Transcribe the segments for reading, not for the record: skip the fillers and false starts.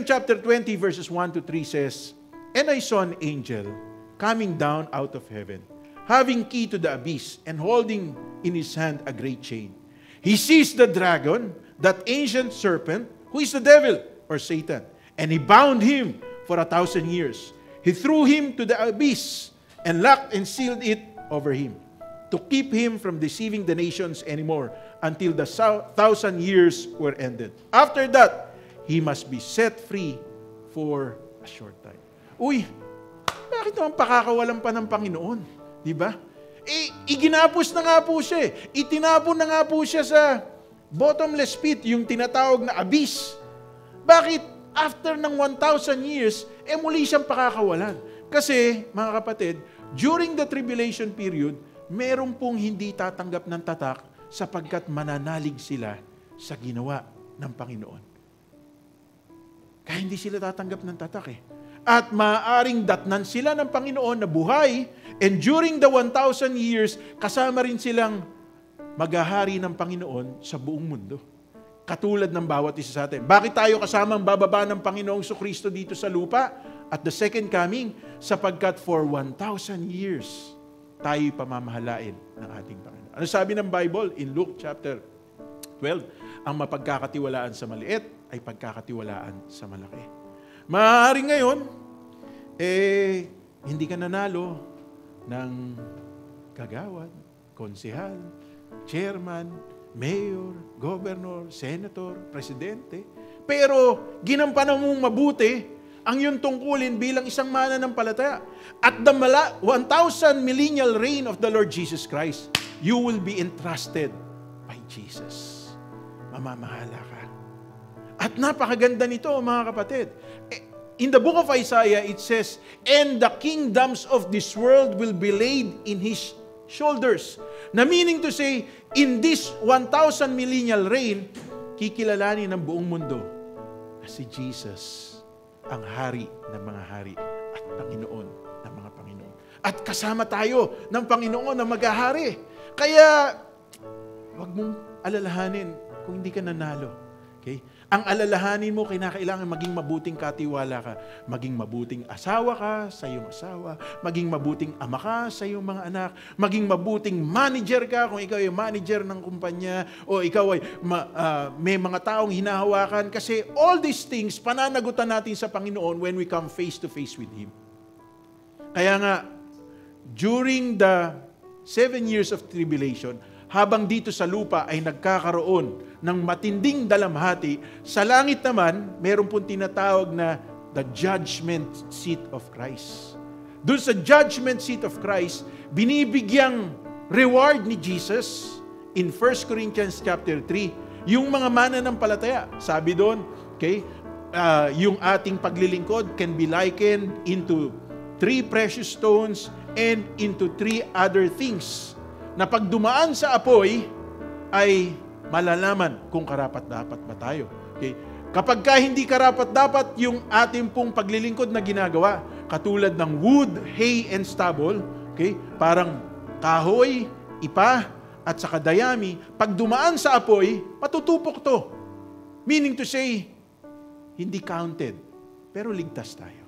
chapter 20 verses 1 to 3 says, "And I saw an angel coming down out of heaven, having key to the abyss, and holding in his hand a great chain. He seized the dragon, that ancient serpent, who is the devil, or Satan, and he bound him for 1,000 years. He threw him to the abyss, and locked and sealed it over him, to keep him from deceiving the nations anymore, until the 1,000 years were ended. After that, he must be set free for a short time." Uy, bakit naman pakakawalan pa ng Panginoon? Di ba? Iginapos na nga po siya. Itinapon na nga po siya sa bottomless pit, yung tinatawag na abyss. Bakit after ng 1,000 years, muli siyang pakakawalan? Kasi, mga kapatid, during the tribulation period, meron pong hindi tatanggap ng tatak sapagkat mananalig sila sa ginawa ng Panginoon. Kaya hindi sila tatanggap ng tatak At maaaring datnan sila ng Panginoon na buhay, and during the 1,000 years, kasama rin silang maghahari ng Panginoon sa buong mundo. Katulad ng bawat isa sa atin. Bakit tayo kasamang bababa ng Panginoong Kristo dito sa lupa at the second coming? Sapagkat for 1,000 years, tayo pamamahalain ng ating Panginoon. Ano sabi ng Bible in Luke chapter 12? Ang mapagkakatiwalaan sa maliit ay pagkakatiwalaan sa malaki. Maaari ngayon, hindi ka nanalo ng kagawad, konsehal, chairman, mayor, governor, senator, presidente. Pero ginampanan mong mabuti ang iyong tungkulin bilang isang mananampalataya. At the 1,000 millennial reign of the Lord Jesus Christ, you will be entrusted by Jesus. Mamamahala ka. At napakaganda nito, mga kapatid. In the book of Isaiah, it says, "And the kingdoms of this world will be laid in His shoulders." Na meaning to say, in this 1,000 millennial reign, kikilalanin ng buong mundo na si Jesus ang hari ng mga hari at Panginoon ng mga Panginoon. At kasama tayo ng Panginoon na maghahari. Kaya, wag mong alalahanin kung hindi ka nanalo. Okay? Ang alalahanin mo, kinakailangan maging mabuting katiwala ka. Maging mabuting asawa ka sa iyong asawa. Maging mabuting ama ka sa iyong mga anak. Maging mabuting manager ka kung ikaw ay manager ng kumpanya o ikaw ay may mga taong hinahawakan. Kasi all these things, pananagutan natin sa Panginoon when we come face to face with Him. Kaya nga, during the 7 years of tribulation, habang dito sa lupa ay nagkakaroon ng matinding dalamhati, sa langit naman, meron pong tinatawag na the judgment seat of Christ. Doon sa judgment seat of Christ, binibigyang reward ni Jesus in 1 Corinthians chapter 3, yung mga mananampalataya. Sabi doon, okay, yung ating paglilingkod can be likened into 3 precious stones and into 3 other things, na pag dumaan sa apoy, ay malalaman kung karapat-dapat ba tayo. Okay? Kapag ka hindi karapat-dapat yung ating pong paglilingkod na ginagawa, katulad ng wood, hay, and stubble, okay? Parang kahoy, ipa, at saka dayami, pag dumaan sa apoy, matutupok to. Meaning to say, hindi counted, pero ligtas tayo.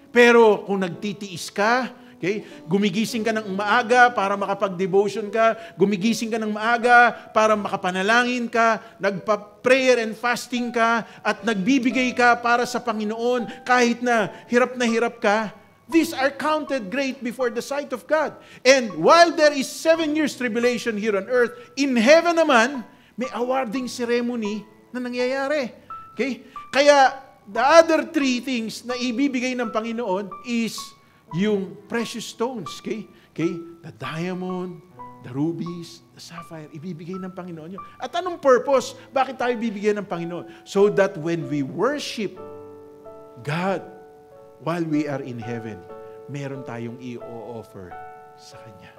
Pero kung nagtitiis ka, okay, gumigising ka ng maaga para makapag-devotion ka, gumigising ka ng maaga para makapanalangin ka, nagpa-prayer and fasting ka, at nagbibigay ka para sa Panginoon kahit na hirap ka, these are counted great before the sight of God. And while there is 7 years tribulation here on earth, in heaven naman, may awarding ceremony na nangyayari. Okay? Kaya, the other 3 things na ibibigay ng Panginoon is yung precious stones, okay? Okay? The diamond, the rubies, the sapphire, ibibigay ng Panginoon yun. At anong purpose? Bakit tayo bibigyan ng Panginoon? So that when we worship God while we are in heaven, meron tayong i-offer sa Kanya.